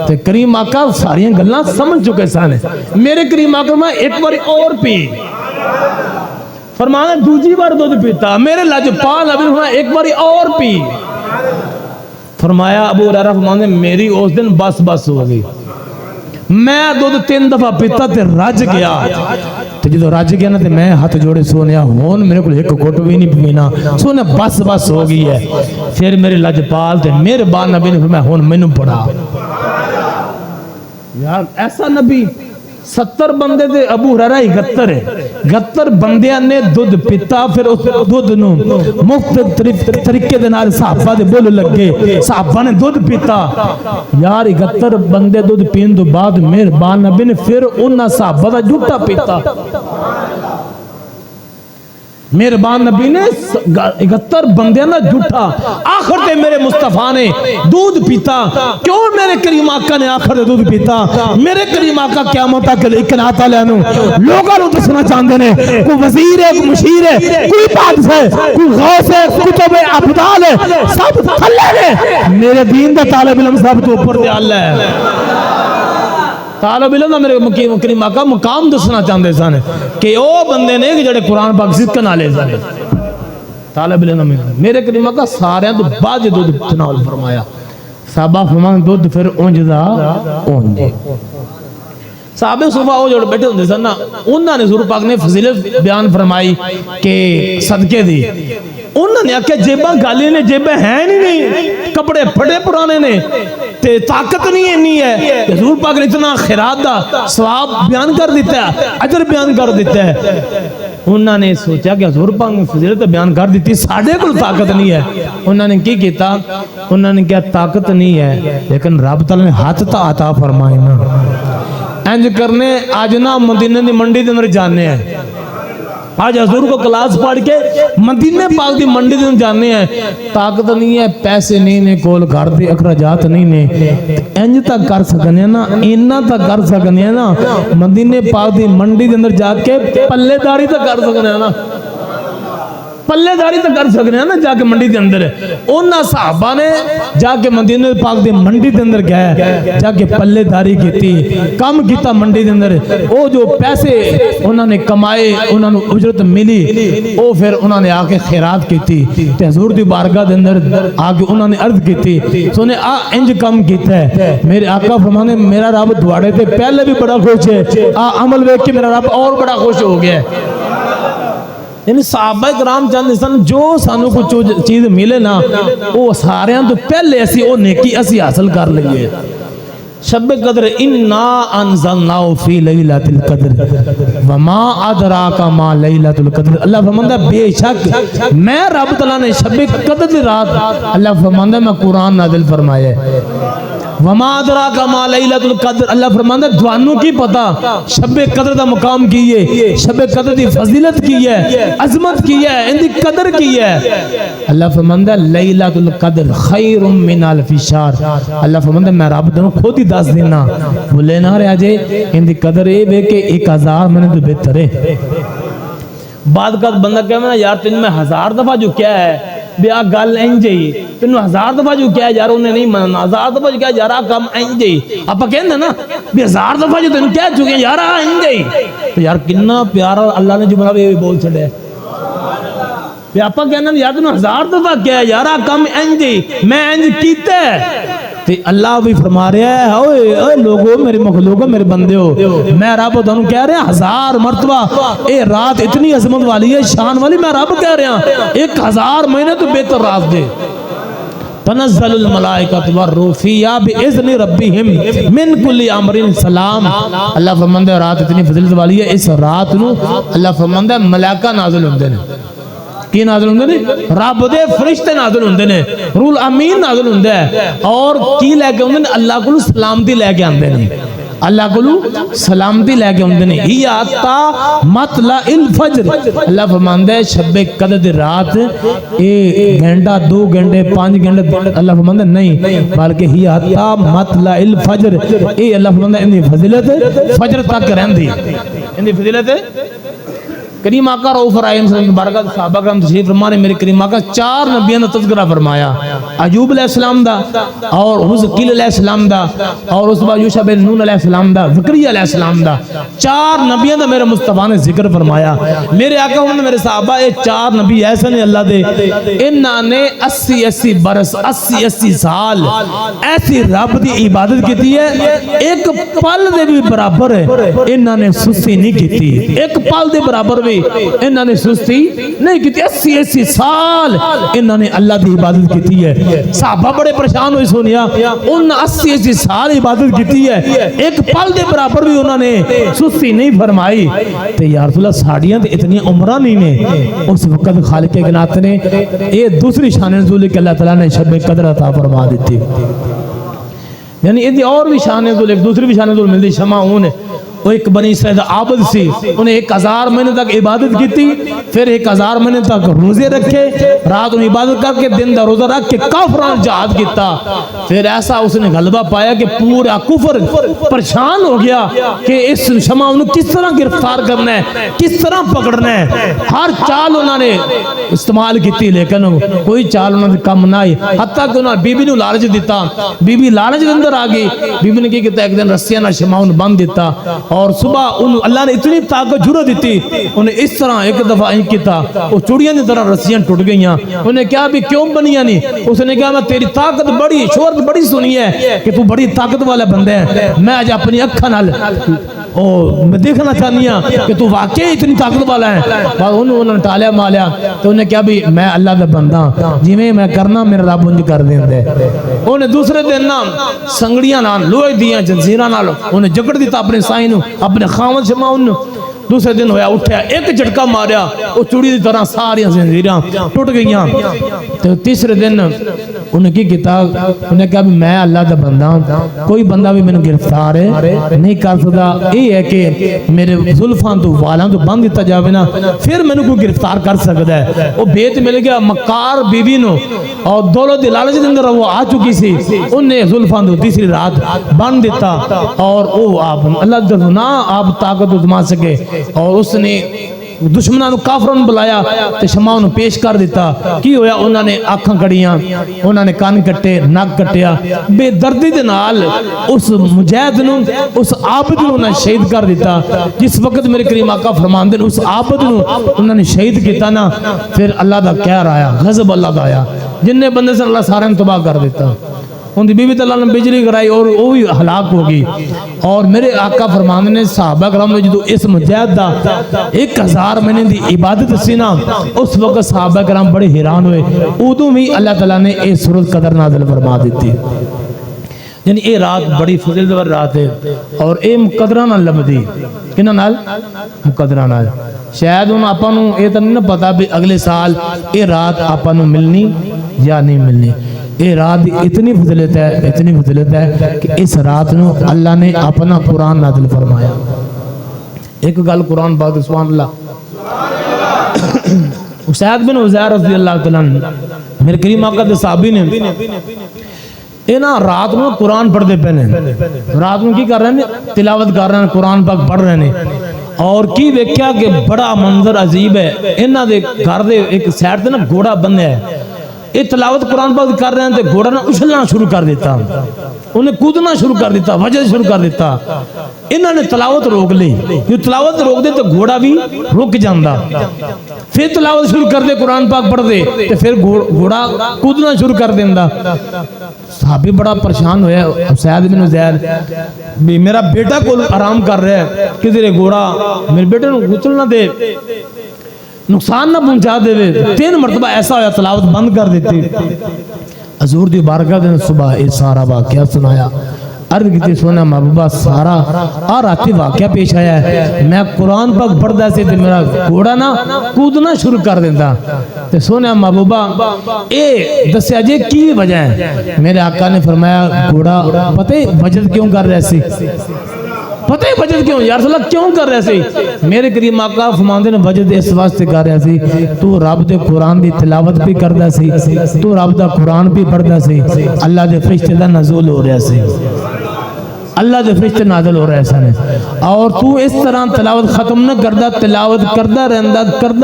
تے کریم آقا ساریاں گلاں سمجھ چکے سن میرے کریم آقا میں ایک بار اور پی فرمانا دوسری بار دودھ پیتا میرے لاجپال نبی نے فرمایا ایک بار اور پی فرمایا ابو ہریرہ فرماندے میری اس دن بس ہو گئی میں دودھ 3 دفعہ پیتا تے رج گیا تے جدو رج گیا نا تے میں ہاتھ جوڑے سونیا ہون میرے کو ایک گھٹ بھی نہیں پینا سونے بس ہو گئی ہے. پھر میرے لاجپال تے مہربان نبی نے فرمایا ہون مینوں پڑھا یار ایسا نبی 70 بندے دے ابو ہریرہ 71 ہے 71 بندیاں نے دودھ پیتا پھر اس دودھ نو مفت طریقے دے نال صحابہ دے بول لگے صحابہ نے دودھ پیتا یار 71 بندے دودھ پین تو بعد مہربان نبی نے پھر انہاں صحابہ دا جھوٹا پیتا مہربان نبی نے 71 بندیاں دا جھوٹا آخر تے میرے مصطفیٰ نے دودھ پیتا کیوں میرے کریم آقا نے آخر تے دودھ پیتا میرے کریم آقا قیامت تک اکنات علیہ نو لوگاں نو دسنا چاہندے نے کوئی وزیر ہے کوئی مشیر ہے کوئی بادشاہ ہے کوئی غوث ہے کتب ابدال ہے سب تھلے نے میرے دین دا طالب علم سب تو اوپر تے اللہ ہے. طالب علم میرے کریم آقا مقام دسنا چاہتے سن کہ او بندے نے کہ جڑے قرآن پاک سکھن والے سن طالب علم میرے کریم آقا سارے تو بعد دودھ تناول فرمایا صحابہ فرمان دودھ پھر اونج دا اونج صحابہ صفحہ وہ جوڑ بیٹھے ہوندے سن نا انہاں نے حضور پاک نے فضیلت بیان فرمائی کہ صدقے دی انہوں نے آکھیا جیباں گالی نے جیبیں ہیں نہیں کپڑے پھڑے پرانے نے تے طاقت نہیں انی ہے حضور پاک نے اتنا خیرات دا ثواب بیان کر دیتا ہے اجر بیان کر دیتا ہے. انہوں نے سوچا کہ حضور پاک نے فضیلت بیان کر دیتی ساڑھے کو طاقت نہیں ہے انہوں نے کی کیتا انہوں نے کیا طاقت نہیں ہے لیکن رب تعالیٰ نے ہاتھ تا عطا فرمائے نا انج کرنے آج نا مدینہ دی منڈی دے اندر جانے ہیں آج حضور کو کلاس پڑھ کے مدینہ پاک دی منڈی دن جانے ہیں طاقت نہیں ہے پیسے نہیں نے کول گھر دے اخراجات نہیں نے انج تک کر سکنے نا اینا تک کر سکنے نا مدینہ پاک دی منڈی دے اندر جا کے پلے داری تک کر سکنے نا پلے داری تو کر سکتے ہیں نا جا کے منڈی دے اندر. انہاں صحابہ نے جا کے مدینہ پاک دے منڈی دے اندر گئے, جا کے پلے داری کیتی, کام کیتا منڈی دے اندر. او جو پیسے انہوں نے کمائے, انہوں نے اجرت ملی, او پھر انہوں نے آ کے خیرات کیتی تے حضور دی بارگاہ دے اندر آ کے انہوں نے عرض کیتی. سونے آ انج کم کیتا ہے, میرے آقا فرمانے میرا رب دواڑے تے پہلے بھی بڑا خوش ہے, آ عمل ویکھ کے میرا رب اور بڑا خوش ہو گیا ہے. یعنی صحابہ کرام چاہتے سن جو سانو کچھ چیز ملے نا وہ ساریاں تو پہلے اسی وہ نیکی اسی حاصل کر لئیے. شب قدر انا انزلناہ فی لیلۃ القدر وما ادراک ما لیلۃ القدر. اللہ فرماتا ہے بے شک میں رب تعالیٰ نے شب قدر دی رات, اللہ فرماتا ہے میں قرآن نازل فرمایا ہے. وما ادراک ما لیلۃ القدر, اللہ فرماتا ہے دوانوں کی پتا شب قدر دا مقام کی ہے, شب قدر دی فضیلت کی ہے, عظمت کی ہے, ان دی قدر کی ہے. اللہ فرماتا ہے لیلۃ القدر خیر من الف شہر. اللہ فرماتا ہے میں رب تینوں خود ہی دس دینا, بھولے نہ رہ جے. ان دی قدر اے بے کہ 1000 میں تو بہتر ہے. بعد کا بندہ کہنا یار تین میں 1000 دفعہ جو کیا ہے بیا گل اینج ہی, تینوں 1000 دفعہ جو کیا یار انہیں نہیں مننا, 1000 دفعہ جو کیا یار کام اینج ہی. آپ کہندے نا بھی 1000 دفعہ جو تینوں کہہ چکے یار اینج ہی, تو یار کتنا پیارا اللہ نے جملہ بھی بول چھڑے. بھی آپ کہنا یار تینوں 1000 دفعہ کیا یار کام اینج ہی, میں اینج کیتا ہے. تو اللہ بھی فرما رہا ہے اوے لوگوں میرے مخلوقوں میرے بندے ہو, میں رب تانوں کہہ رہا 1000 مرتبہ اے رات اتنی عظمت والی ہے, شان والی, میں رب کہہ رہا 1000 مہینے تو بہتر رات دے. تنزل الملائکۃ والروح فیہا باذن ربہم من کل امر سلام. اللہ فرماندا ہے رات اتنی فضیلت والی ہے, اس رات نو اللہ فرماندا ہے ملائکہ نازل ہوندے نے. کی نازل ہوندے نے؟ رب دے فرشتے نازل ہوندے نے, روح الامین نازل ہوندا ہے, اور کی لے کے ہوندے نے اللہ کو سلامتی لے کے آندے نے, اللہ کو سلامتی لے کے ہوندے نے. ہی آتا مطلع الفجر. اللہ فرماندا ہے شب قدر دی رات ایک گھنٹہ 2 گھنٹے 5 گھنٹے, اللہ فرماندا ہے نہیں بلکہ ہی آتا مطلع الفجر. اے اللہ فرماندا ہے ان دی فضیلت فجر تک رہندی, ان دی فضیلت کریم آقا رؤوف رحیم صلی اللہ علیہ وسلم برکت صحابہ کرام تشریف فرما نے. میرے کریم آقا 4 نبیوں دا تذکرہ فرمایا, ایوب علیہ السلام دا, اور حزقیل علیہ السلام دا, اور اس بعد یوشع بن نون علیہ السلام دا, زکریا علیہ السلام دا. 4 نبیوں دا میرے مصطفیٰ نے ذکر فرمایا. میرے آقا انہوں نے میرے صحابہ یہ 4 نبی ایسے نے اللہ دے, انہاں نے 80 برس 80 سال ایسی رب دی عبادت کیتی ہے, ایک پل دے بھی برابر ہے انہاں نے سستی نہیں کیتی, ایک پل دے برابر انہوں نے سستی نہیں کی. 80 سال انہوں نے اللہ دی عبادت کیتی ہے. صحابہ بڑے پریشان ہوئے سنیا, ان 80 سال عبادت کیتی ہے, ایک پل دے برابر بھی انہوں نے سستی نہیں فرمائی. تو یا رسول اللہ ساڑیاں تے اتنی عمرہ نہیں نے. اس وقت خالق کائنات نے یہ دوسری شان نزول کہ اللہ تعالیٰ نے شب قدر عطا فرما دیتی. یعنی یہ اور بھی شان نزول, ایک دوسری بھی شان نزول ملتی. شمعون وہ ایک بنی اسرائیل عابد سی, انہیں 1000 مہینے تک عبادت کی تھی, پھر 1000 مہینے تک روزے رکھے, رات میں عبادت کر کے دن دا روزہ رکھ کے کافران جہاد کیتا. پھر ایسا اس نے غلبہ پایا کہ پورا کفر پریشان ہو گیا کہ اس شمع انہوں کس طرح گرفتار کرنا ہے, کس طرح پکڑنا ہے. ہر چال انہوں نے استعمال کی تھی, لیکن کوئی چال انہوں نے کم نہ آئی. حتیٰ کہ انہوں نے بی بی نو لالچ دیتا, بی بی لالچ دے اندر آگئی. بی بی نے کی کہتا ایک دن رسیاں نہ شمع انہوں بند دیتا, اور صبح اللہ نے اتنی طاقت جرأت دیتی, انہیں اس طرح ایک دفعہ ان کیتا, وہ چوڑیاں دی طرح رسیاں ٹوٹ گئیاں. انہیں کہا بھی کیوں بنیاں نہیں, اس نے کہا میں تیری طاقت بڑی شہرت بڑی سنی ہے کہ تو بڑی طاقت والا بندہ ہے, میں آج اپنی اکھاں نال میں دیکھنا چاہنی ہوں کہ تو واقعی اتنی طاقت والا ہے. انہوں نے ٹالیا مالیا, تو انہیں کہا بھی میں اللہ دا بندہ, جی میں کرنا میرا رب انج کر دیں دے. انہیں دوسرے دن نا سنگڑیاں نال لوہے دیاں جنزیراں نال انہیں جکڑ دیتا اپنے سائیں نو, اپنے خامد شمع. دوسرے دن ہویا اٹھیا, ایک جھٹکا ماریا, وہ چوڑی دی طرح ساری زنجیراں ٹوٹ گئیاں. تو تیسرے دن انہیں کی کیتا, انہیں کہا بھی میں اللہ دا بندہ ہوں, کوئی بندہ بھی میں نے گرفتار ہے نہیں کر سکتا. یہ ہے کہ میرے زلفاں تو والاں تو بند دیتا جاوے نا, پھر میں نے کوئی گرفتار کر سکتا ہے. وہ بیت مل گیا مکار بی بی نو, اور دولت دی لالچ دے اندر وہ آ چکی سی, انہیں زلفاں تو تیسری رات بند دیتا, اور وہ آپ اللہ دا نا آپ طاقت ازما سکے. اور اس نے دشمنوں کافروں نے بلایا تے شمع نو پیش کر دیتا. کی ہویا؟ انہوں نے آنکھاں کڑیاں, انہوں نے کان کٹے, نک کٹیا, بے دردی دے نال اس مجاہد نو, اس عابد نو انہوں نے شہید کر دیتا. جس وقت میرے کریم آقا فرماندے نے اس عابد نو انہوں نے شہید کیتا نا, پھر اللہ دا قہر آیا, غضب اللہ دا آیا, جن نے بندے سے اللہ سارے تباہ کر دیتا. ان دی بیوی تے اللہ نے بجلی کرائی اور وہ بھی ہلاک ہو گئی. اور میرے آقا فرماندے نے صحابہ کرام نے جدو اس مجاہد دا 1000 مہینے دی عبادت سی نا, اس وقت صحابہ کرام بڑے حیران ہوئے. ادو بھی اللہ تعالیٰ نے اے سورۃ قدر نازل فرما دیتی. یعنی اے رات بڑی فضیلت والی رات ہے اور اے مقدرہ نال لبدی. کنہ نال؟ مقدرہ نال. شاید ان آپا نو اے تو نہیں پتا بھی اگلے سال اے رات آپا نو ملنی یا نہیں ملنی. اے رات اتنی فضیلت ہے, اتنی فضیلت ہے کہ اس رات نو اللہ نے اپنا قرآن نازل فرمایا. ایک گل قرآن پاک سبحان اللہ. اسید بن عزیر رضی اللہ تعالیٰ میرے کریم آقا دے صحابی نے اے نا رات میں قرآن پڑھ دے پہنے, رات میں کی کر رہے ہیں؟ تلاوت کر رہے ہیں, قرآن پاک پڑھ رہے ہیں. اور کی دیکھیا کہ بڑا منظر عجیب ہے. انہاں دے گھر دے ایک سائڈ تے نا گھوڑا بندہ ہے. یہ تلاوت قرآن پاک کر رہے ہیں تے گھوڑا نا اچھلنا شروع کر دیتا, انہیں کودنا شروع کر دیتا, وجہ شروع کر دیتا. انہوں نے تلاوت روک لی. جو تلاوت روک دے تو گھوڑا بھی رک جاندہ. پھر تلاوت شروع کر دے, قرآن پاک پڑھ دے تو پھر گھوڑا کودنا شروع کر دیندہ. صحابی بڑا پریشان ہویا. سید بن عزیر بھی میرا بیٹا کو آرام کر رہا ہے, کدھر گھوڑا میرے بیٹے نے گچل نہ دے, نقصان نہ پہنچا دے. 3 مرتبہ ایسا ہویا تلاوت بند کر دیتی. حضور دی بارگاہ دن صبح اے سارا واقعہ سنایا. عرض کیتی سونا محبوبہ سارا اور آتی واقعہ پیش آیا ہے, میں قرآن پاک پڑھ دا سے تے میرا گھوڑا نا کودنا شروع کر دیندہ. تے سونا محبوبہ اے دسیا جے کی وجہ ہے؟ میرے آقا نے فرمایا گھوڑا پتہ وجد کیوں کر رہے سی؟ پتہ ہے وجد کیوں یا رسول اللہ کیوں کر رہے سی؟ میرے کریم آقا فرماندے نے وجد اس واسطے کر رہے سی تو رب دے قرآن دی تلاوت بھی کردا سی, تو رب دا قرآن بھی پڑھدا سی, اللہ دے فرشتے دا نزول ہو رہا سی, اللہ دے فرشتے نازل ہو رہے سن. اور تو اس طرح تلاوت ختم نہ کردا, تلاوت کردا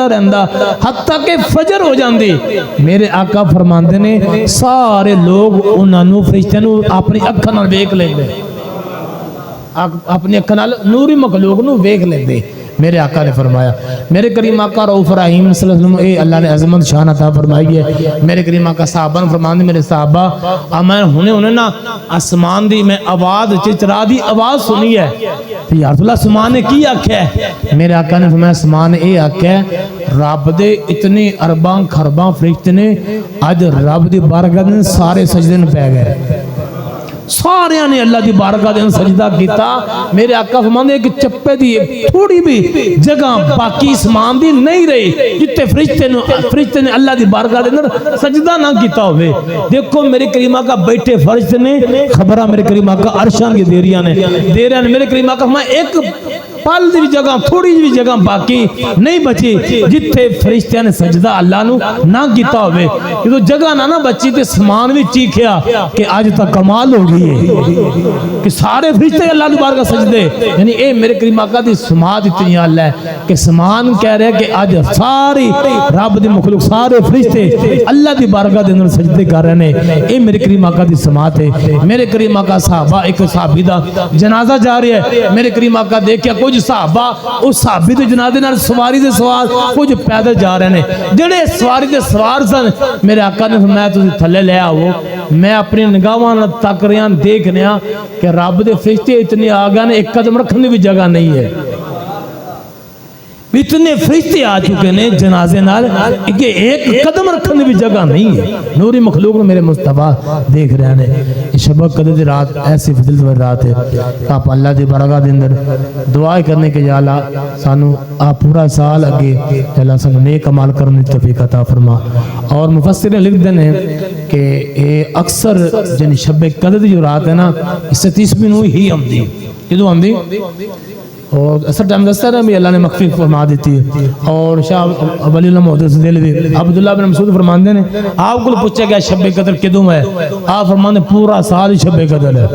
رہندا حتیٰ کہ فجر ہو جاندی. میرے آقا فرماندے نے سارے لوگ انہاں نو فرشتے نو اپنی اکھاں نال ویکھ لیندے, اپنی اکھاں نال نوری مخلوق نو ویکھ لیندے. میرے آقا نے فرمایا, میرے کریم آقا رؤوف رحیم صلی اللہ علیہ وسلم, اے اللہ نے عظمت شان عطا فرمائی ہے. میرے کریم آقا صحابہ نے فرماندے میرے صحابہ میں ہونے نا آسمان دی میں آواز چچرا دی آواز سنی ہے. یا رسول اللہ آسمان نے کی آکھیا ہے؟ میرے آقا نے فرمایا آسمان نے اے آکھیا ہے رب دے اتنے ارباں خرباں فرشتے نے اج رب دی بارگاہ دے سارے سجدے میں پے گئے, سارے نے اللہ دی بارگاہ دے سجدہ کیتا. میرے آقا فرماندے ایک چپے دی ایک تھوڑی بھی جگہ باقی اسمان دی نہیں رہی جتے فرشتے نے اللہ دی بارگاہ دے اندر سجدہ نہ کیتا ہوئے. دیکھو میرے کریم آقا بیٹھے فرشتے نے خبرہ میرے کریم آقا عرشان کی دیریاں نے میرے کریم آقا فرمایا ایک پل دی جگہ تھوڑی جی جگہ باقی نہیں بچی جتھے فرشتیاں نے سجدہ اللہ نو نہ کیتا ہوئے. یہ تو جگہ نہ بچی تے سمان بھی چیکھیا کہ آج تک کمال ہو گئی ہے کہ سارے فرشتے اللہ دی بارگاہ سجدے. یعنی اے میرے کریم آقا دی سماعت اتنی اللہ ہے کہ سمان کہہ رہے کہ آج ساری رب دی مخلوق سارے فرشتے اللہ دی بارگاہ دے اندر سجدے کر رہے ہیں. اے میرے کریم آقا دی سماعت ہے. میرے کریم آقا صحابہ ایک صحابی دا جنازہ جا رہی ہے. میرے کریم آقا دیکھیا کچھ صحابہ اس صحابی دے جنازے نال سواری دے سوار کچھ پیدل جا رہے ہیں. جڑے سواری دے سوار سن میرے آقا نے فرمایا تسی تھلے لے آؤ, میں اپنی نگاہاں نال تک رہا دیکھ رہا کہ رب دے فرشتے اتنے آ گئے نے ایک قدم رکھنے بھی جگہ نہیں ہے. اتنے فرشتے آ چکے نے جنازے نال کہ ایک قدم رکھنے بھی جگہ نہیں ہے. نوری مخلوق نے میرے مصطفیٰ دیکھ رہے ہیں. شب قدر دی رات ایسی فضیلت والی رات ہے کہ آپ اللہ دی بارگاہ دے اندر دعائیں کرنے کے یا اللہ سانو آپ پورا سال اگے یا اللہ سانو نیک عمل کرنے کی توفیق عطا فرما. اور مفسرین لکھ دے ہیں کہ اکثر جن شب قدر دی جو رات ہے نا اس 30ویں نو ہی آمدی کدوں آمدی اور اثر ٹائم دستا رہا بھی اللہ نے مغفرت فرما دیتی ہے. اور شاہ ولی اللہ محدث دہلوی عبداللہ بن مسعود فرماندے نے آپ کو پوچھا گیا شب قدر کدوں ہے, آپ فرماندے پورا سال شب قدر ہے,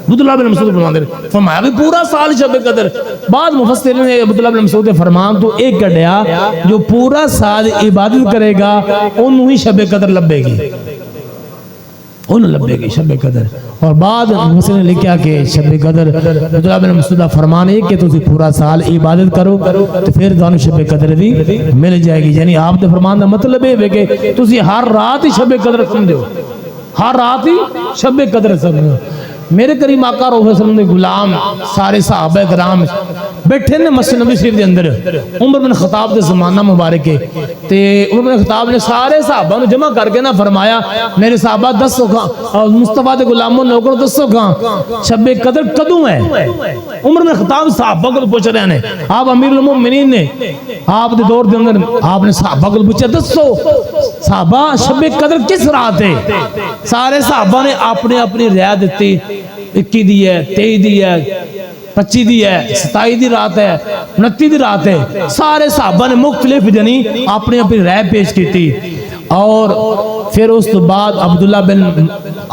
عبداللہ بن مسعود فرماتے ہیں فرمایا کہ پورا سال شب قدر. بعد مفسرین نے عبداللہ بن مسعود فرمان تو ایک کڈیا جو پورا سال عبادت کرے گا انہوں ہی شب قدر لبے گی, انہوں لبے گی شب قدر. اور بعد مفسرین نے لکھا کہ شب قدر عبداللہ بن مسعود فرمان ہے کہ تسی پورا سال عبادت کرو تو پھر تانوں شب قدر بھی مل جائے گی. یعنی آپ دے فرمان دا مطلب ہے کہ تسی ہر رات ہی شب قدر سمجھو, ہر رات ہی شب قدر سمجھو. میرے کریم آقا روح وسلم نے غلام سارے صحابہ کرام بیٹھے نے مسجد نبی شریف دے اندر. عمر بن خطاب دے زمانہ مبارک ہے تے عمر بن خطاب نے سارے صحابہ نے جمع کر کے نہ فرمایا میرے صحابہ دسو کھاں اور مصطفیٰ دے غلاموں نوکر دسو کھاں شب قدر کدوں ہے. عمر بن خطاب صحابہ کو پوچھ رہے ہیں, آپ امیر المومنین نے آپ دے دور دے اندر آپ نے صحابہ کو پوچھا دسو صحابہ شب قدر کس رات ہے. سارے صحابہ نے اپنے اپنی رائے دیتی, 21 دی ہے, 23 دی ہے, 25 دی ہے, 27 دی رات ہے, 29 دی رات ہے. سارے صحابہ نے مختلف جنی اپنی اپنی رائے پیش کی تھی. اور پھر اس تو بعد عبداللہ بن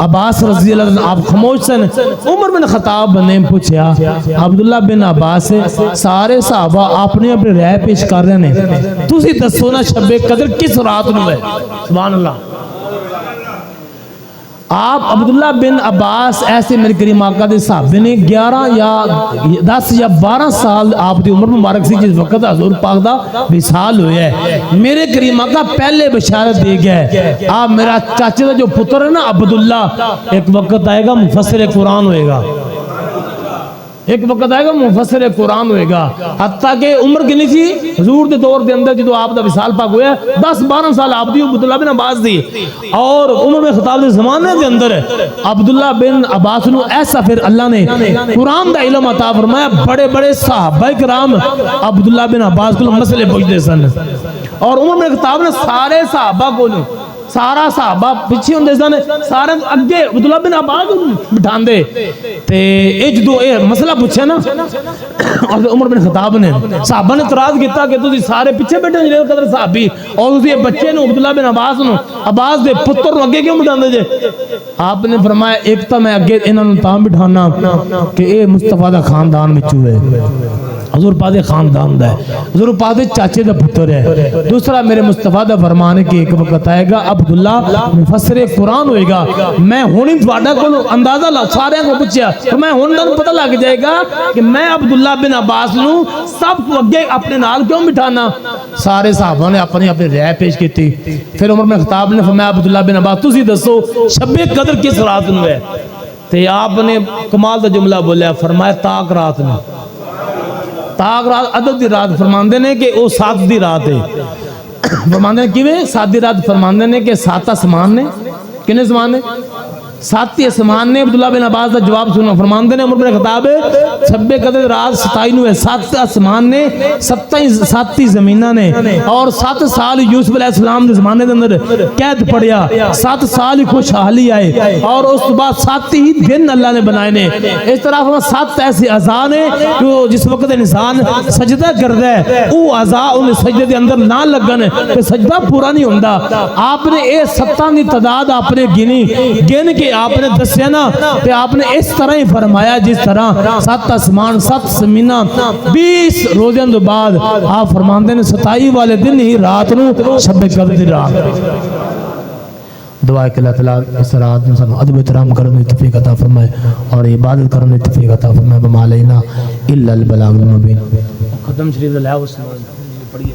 عباس رضی اللہ عنہ آپ خاموش سن. عمر بن خطاب نے پوچھا عبداللہ بن عباس سارے صحابہ اپنی اپنی رائے پیش کر رہے ہیں, تسی دسو نا شب قدر کس رات نو ہے. سبحان اللہ. آپ عبداللہ بن عباس ایسے میرے کریم آقا دے صحابے نے 11 یا 10 یا 12 سال آپ دی عمر مبارک سی جس وقت حضور پاک دا وصال ہویا ہے. میرے کریم آقا پہلے بشارت دے گیا ہے آپ میرا چاچے دا جو پتر ہے نا عبداللہ ایک وقت آئے گا مفسر قرآن ہوئے گا, ایک وقت آئے گا مفسر قرآن ہوئے گا. حتیٰ کہ عمر کنی تھی حضور دے دور دے اندر جدو آپ دا وصال پاک ہویا ہے 10-12 سال آپ دی عبداللہ بن عباس دی. اور عمر بن خطاب دے زمانے دے اندر عبداللہ بن عباس نو ایسا پھر اللہ نے قرآن دا علم عطا فرمایا. بڑے بڑے صحابہ کرام عبداللہ بن عباس کو مسئلے پوچھتے سن. اور عمر بن خطاب نے سارے صحابہ کو سارا صحابہ پیچھے ہوندے سن, سارے اگے عبداللہ بن عباس بٹھان دے تے اے جدو اے مسئلہ پوچھے نا اور عمر بن خطاب نے صحابہ نے اعتراض کیتا کہ تسی سارے پیچھے بیٹھے جڑے قدر صحابی اور تسی بچے نو عبداللہ بن عباس نو عباس دے پتر نو اگے کیوں بٹھاندے جے. آپ نے فرمایا ایک تا میں اگے انہاں نوں تاں بٹھانا کہ اے مصطفیٰ دا خاندان وچوں ہے, حضور پاک دے خاندان دا ہے, حضور پاک دے چاچے دا پتر ہے. دوسرا میرے مصطفیٰ دا فرمان ہے کہ ایک وقت آئے گا عبداللہ مفسر قرآن ہوئے گا. میں ہونی تواڈا کول اندازہ لا سارے کو پوچھیا تو میں ہن تانوں پتہ لگ جائے گا کہ میں عبداللہ بن عباس نو سب کو اگے اپنے نال کیوں بٹھانا. سارے صحابہ نے اپنی اپنی رائے پیش کی تھی. پھر عمر بن خطاب نے فرمایا عبداللہ بن عباس تسی دسو شب قدر کس رات نو ہے. تے آپ نے کمال دا جملہ بولیا, فرمایا تاک رات میں. تاک رات عدد دی رات فرماندے نے کہ او 7 دی رات ہے. فرماندے نے کیویں 7 دی رات فرماندے نے کہ 7 آسمان نے, کنے آسمان نے 7 آسمان نے. عبداللہ بن عباس دا جواب سنو. فرماندے نے عمر بن خطاب شب قدر رات 27 نو ہے. 7 آسمان نے 7 زمیناں نے اور 7 سال یوسف علیہ السلام دے زمانے دے اندر قید پڑیا, 7 سال خوشحالی آئے اور اس بعد 7 ہی دن اللہ نے بنائے نے. اس طرح 7 ایسے اعضاء نے جو جس وقت انسان سجدہ کردا ہے او اعضاء ان سجدے دے اندر نہ لگن تے سجدہ پورا نہیں ہوندا. آپ نے اے 7 دی تعداد آپ نے گن کے آپ نے دسیا نا کہ آپ نے اس طرح ہی فرمایا جس طرح 7 آسمان 7 زمیناں 20 روزوں کے بعد آپ فرماندے نے 27 والے دن ہی رات نو شب قدر دی رات. دعا کہ اللہ تعالیٰ اس رات میں سب ادب احترام کرنے توفیق عطا فرمائے اور عبادت کرنے توفیق عطا فرمائے. بما علینا الا البلاغ المبین. ختم شریف لے آؤ پڑھیے.